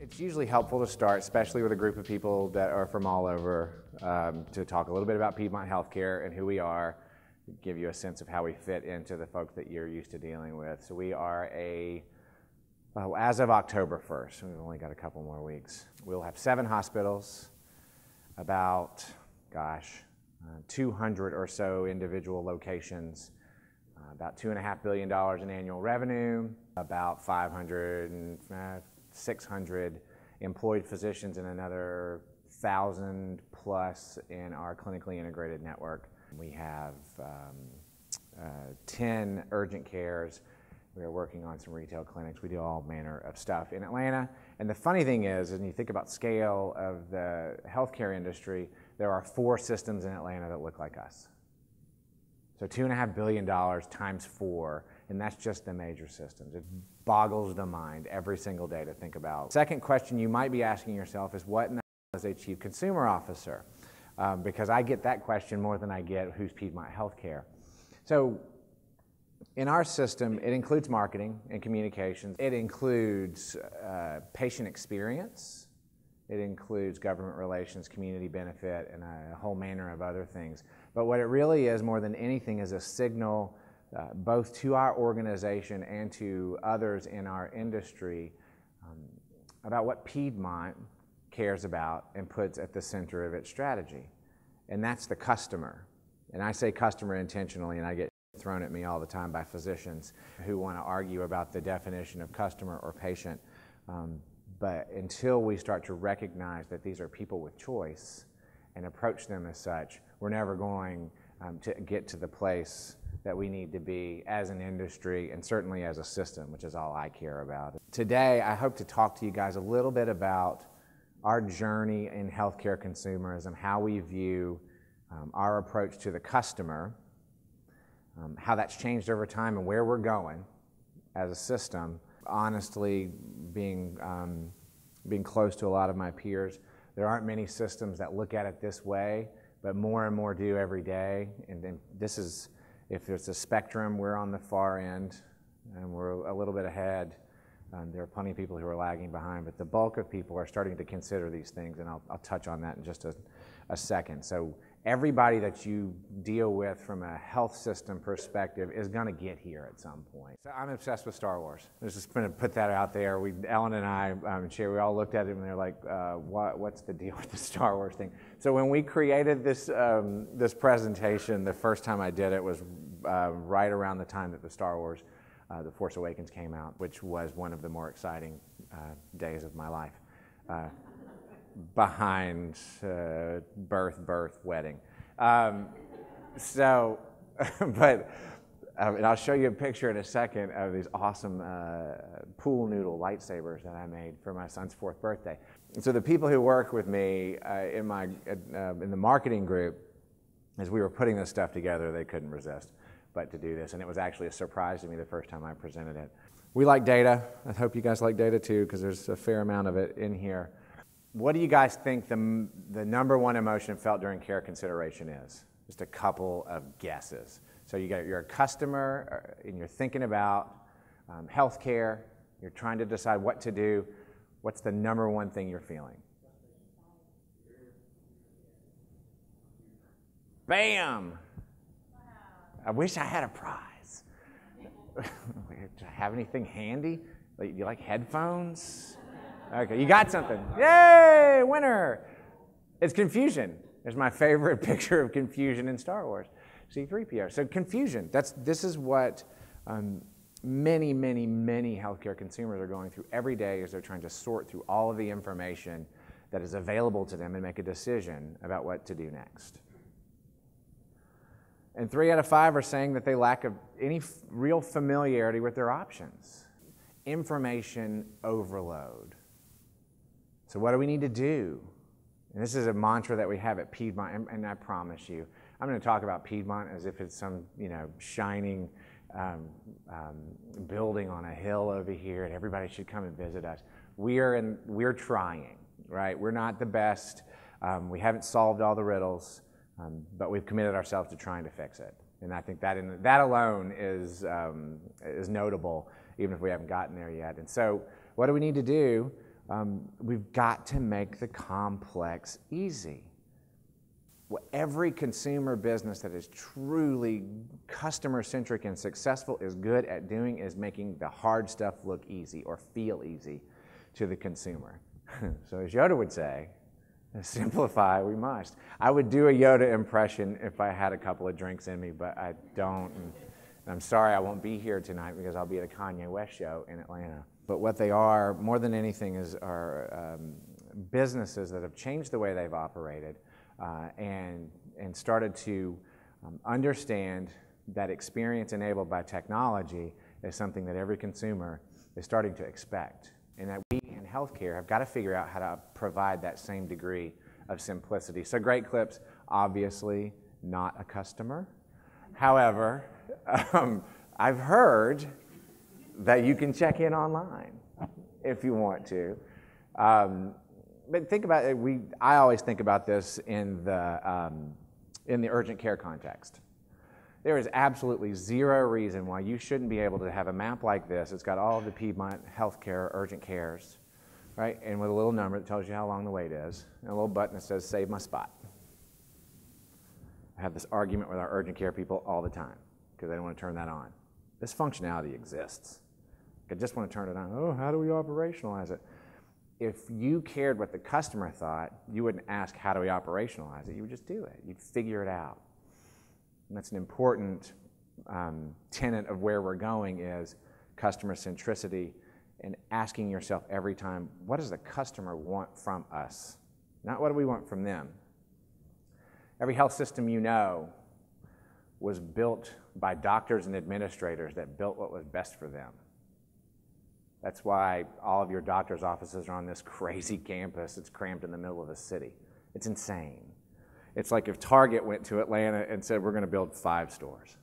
It's usually helpful to start, especially with a group of people that are from all over, to talk a little bit about Piedmont Healthcare and who we are, give you a sense of how we fit into the folks that you're used to dealing with. So we are as of October 1st, we've only got a couple more weeks, we'll have 7 hospitals, about, 200 or so individual locations, about $2.5 billion in annual revenue, about 500 and 600 employed physicians, and another 1,000 plus in our clinically integrated network. We have 10 urgent cares. We are working on some retail clinics. We do all manner of stuff in Atlanta. And the funny thing is, when you think about scale of the healthcare industry, there are 4 systems in Atlanta that look like us. So $2.5 billion times 4, and that's just the major systems. It boggles the mind every single day to think about. Second question you might be asking yourself is, what in the hell is a chief consumer officer? Because I get that question more than I get who's Piedmont Healthcare. So in our system, it includes marketing and communications. It includes patient experience. It includes government relations, community benefit, and a whole manner of other things. But what it really is, more than anything, is a signal both to our organization and to others in our industry about what Piedmont cares about and puts at the center of its strategy. And that's the customer. And I say customer intentionally, and I get thrown at me all the time by physicians who want to argue about the definition of customer or patient. But until we start to recognize that these are people with choice and approach them as such, we're never going to get to the place that we need to be as an industry and certainly as a system, which is all I care about. Today, I hope to talk to you guys a little bit about our journey in healthcare consumerism, how we view our approach to the customer, how that's changed over time and where we're going as a system. Honestly, being close to a lot of my peers, there aren't many systems that look at it this way, but more and more do every day. And then this is, if there's a spectrum, we're on the far end and we're a little bit ahead. There are plenty of people who are lagging behind, but the bulk of people are starting to consider these things, and I'll touch on that in just a second. So everybody that you deal with from a health system perspective is going to get here at some point. So I'm obsessed with Star Wars. I'm just going to put that out there. Ellen and I, Sherry, we all looked at it and they're like, what's the deal with the Star Wars thing? So when we created this presentation, the first time I did it was right around the time that the Star Wars The Force Awakens came out, which was one of the more exciting days of my life. Behind birth, wedding. And I'll show you a picture in a second of these awesome pool noodle lightsabers that I made for my son's 4th birthday. And so the people who work with me in the marketing group, as we were putting this stuff together, they couldn't resist but to do this. And it was actually a surprise to me the first time I presented it. We like data. I hope you guys like data too, because there's a fair amount of it in here. What do you guys think the number one emotion felt during care consideration is? Just a couple of guesses. So you're a customer and you're thinking about healthcare. You're trying to decide what to do. What's the number one thing you're feeling? Bam! I wish I had a prize. Do I have anything handy? Do you like headphones? Okay, you got something. Yay, winner! It's confusion. There's my favorite picture of confusion in Star Wars, C-3PO. So confusion, this is what many healthcare consumers are going through every day as they're trying to sort through all of the information that is available to them and make a decision about what to do next. And 3 out of 5 are saying that they lack any real familiarity with their options. Information overload. So what do we need to do? And this is a mantra that we have at Piedmont, and I promise you, I'm going to talk about Piedmont as if it's some shining building on a hill over here, and everybody should come and visit us. We're trying, right? We're not the best. We haven't solved all the riddles, but we've committed ourselves to trying to fix it. And I think that alone is notable, even if we haven't gotten there yet. And so what do we need to do? We've got to make the complex easy. What every consumer business that is truly customer-centric and successful is good at doing is making the hard stuff look easy or feel easy to the consumer. So as Yoda would say, simplify we must. I would do a Yoda impression if I had a couple of drinks in me, but I don't. And I'm sorry I won't be here tonight because I'll be at a Kanye West show in Atlanta. But what they are, more than anything, are businesses that have changed the way they've operated and started to understand that experience enabled by technology is something that every consumer is starting to expect. And that we in healthcare have got to figure out how to provide that same degree of simplicity. So Great Clips, obviously not a customer. However, I've heard that you can check in online if you want to. But think about it, I always think about this in the urgent care context. There is absolutely zero reason why you shouldn't be able to have a map like this. It's got all of the Piedmont healthcare urgent cares, right? And with a little number that tells you how long the wait is, and a little button that says, save my spot. I have this argument with our urgent care people all the time because they don't want to turn that on. This functionality exists. I just want to turn it on. Oh, how do we operationalize it? If you cared what the customer thought, you wouldn't ask, how do we operationalize it? You would just do it. You'd figure it out. And that's an important tenet of where we're going is customer centricity and asking yourself every time, what does the customer want from us? Not what do we want from them. Every health system you know was built by doctors and administrators that built what was best for them. That's why all of your doctor's offices are on this crazy campus. It's crammed in the middle of the city. It's insane. It's like if Target went to Atlanta and said, we're going to build 5 stores.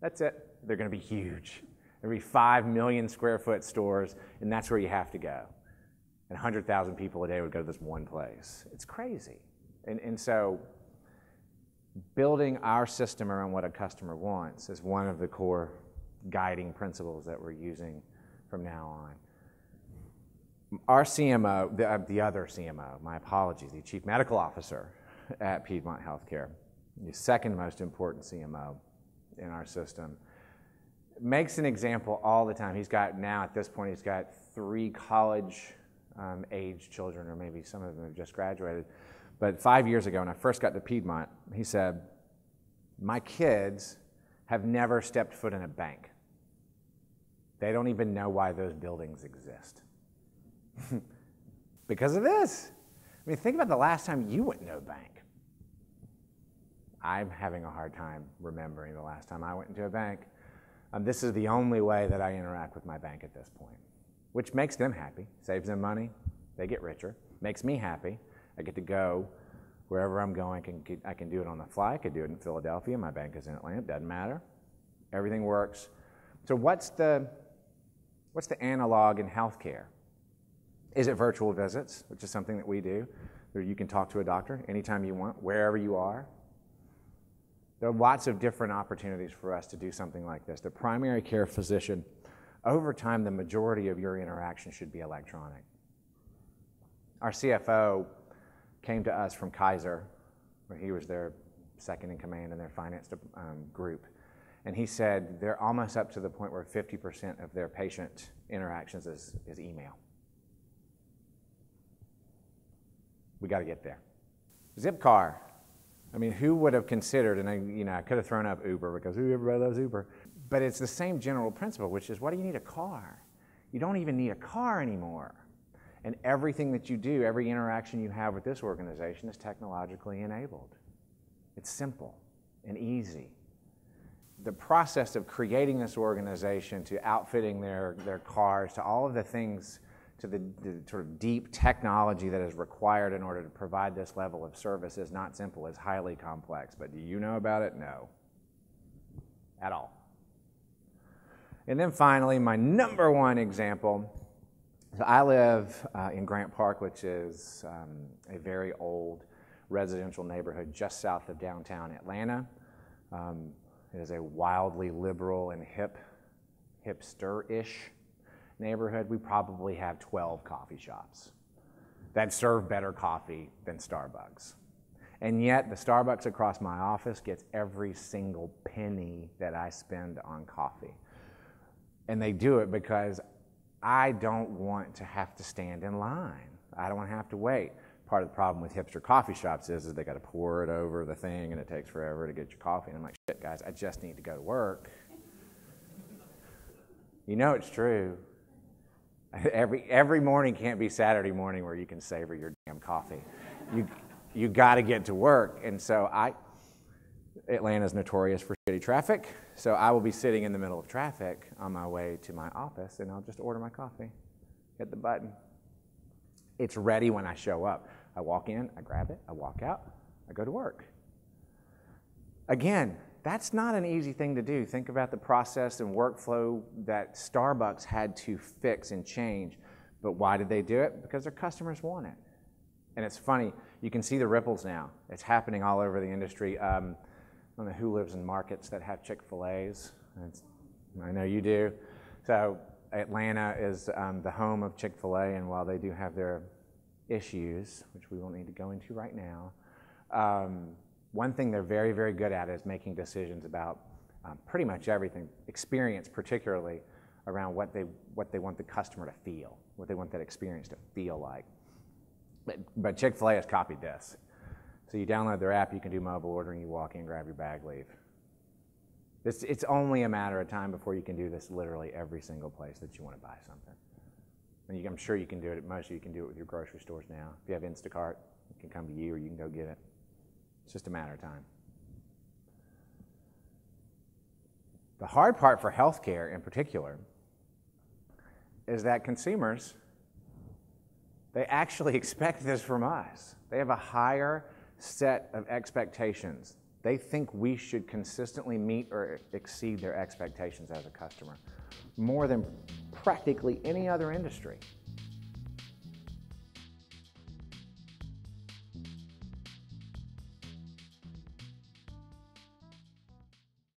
That's it. They're going to be huge. There'll be 5 million square foot stores, and that's where you have to go. And 100,000 people a day would go to this one place. It's crazy. And so building our system around what a customer wants is one of the core guiding principles that we're using from now on. Our CMO, the other CMO, my apologies, the Chief Medical Officer at Piedmont Healthcare, the second most important CMO in our system, makes an example all the time. He's got now, at this point, he's got 3 college-age children, or maybe some of them have just graduated. But 5 years ago, when I first got to Piedmont, he said, my kids have never stepped foot in a bank. They don't even know why those buildings exist. Because of this. I mean, think about the last time you went into a bank. I'm having a hard time remembering the last time I went into a bank. This is the only way that I interact with my bank at this point, which makes them happy, saves them money, they get richer, makes me happy. I get to go wherever I'm going. I can do it on the fly. I could do it in Philadelphia. My bank is in Atlanta. It doesn't matter. Everything works. So what's the analog in healthcare? Is it virtual visits, which is something that we do, where you can talk to a doctor anytime you want, wherever you are? There are lots of different opportunities for us to do something like this. The primary care physician, over time, the majority of your interaction should be electronic. Our CFO came to us from Kaiser, where he was their second in command in their finance group. And he said they're almost up to the point where 50% of their patient interactions is email. We got to get there. Zipcar. I mean, who would have considered, and I could have thrown up Uber because everybody loves Uber, but it's the same general principle, which is, what do you need a car? You don't even need a car anymore. And everything that you do, every interaction you have with this organization is technologically enabled. It's simple and easy. The process of creating this organization, to outfitting their cars, to all of the things, to the sort of deep technology that is required in order to provide this level of service is not simple, it's highly complex. But do you know about it? No. At all. And then finally, my number one example. So I live in Grant Park, which is a very old residential neighborhood just south of downtown Atlanta. It is a wildly liberal and hipster-ish neighborhood. We probably have 12 coffee shops that serve better coffee than Starbucks. And yet the Starbucks across my office gets every single penny that I spend on coffee. And they do it because I don't want to have to stand in line. I don't want to have to wait. Part of the problem with hipster coffee shops is they got to pour it over the thing and it takes forever to get your coffee. And I'm like, shit, guys, I just need to go to work. You know it's true. Every morning can't be Saturday morning where you can savor your damn coffee. You got to get to work. And so Atlanta's notorious for shitty traffic, so I will be sitting in the middle of traffic on my way to my office, and I'll just order my coffee, hit the button. It's ready when I show up. I walk in, I grab it, I walk out, I go to work. Again, that's not an easy thing to do. Think about the process and workflow that Starbucks had to fix and change. But why did they do it? Because their customers want it. And it's funny, you can see the ripples now. It's happening all over the industry. I don't know who lives in markets that have Chick-fil-A's. I know you do. So Atlanta is the home of Chick-fil-A, and while they do have their issues, which we won't need to go into right now, one thing they're very, very good at is making decisions about pretty much everything, experience particularly, around what they want the customer to feel, what they want that experience to feel like. But Chick-fil-A has copied this. So you download their app, you can do mobile ordering, you walk in, grab your bag, leave. It's only a matter of time before you can do this literally every single place that you want to buy something. And I'm sure you can do it at most. You can do it with your grocery stores now. If you have Instacart, it can come to you or you can go get it. It's just a matter of time. The hard part for healthcare in particular is that consumers, they actually expect this from us. They have a higher set of expectations. They think we should consistently meet or exceed their expectations as a customer, more than practically any other industry.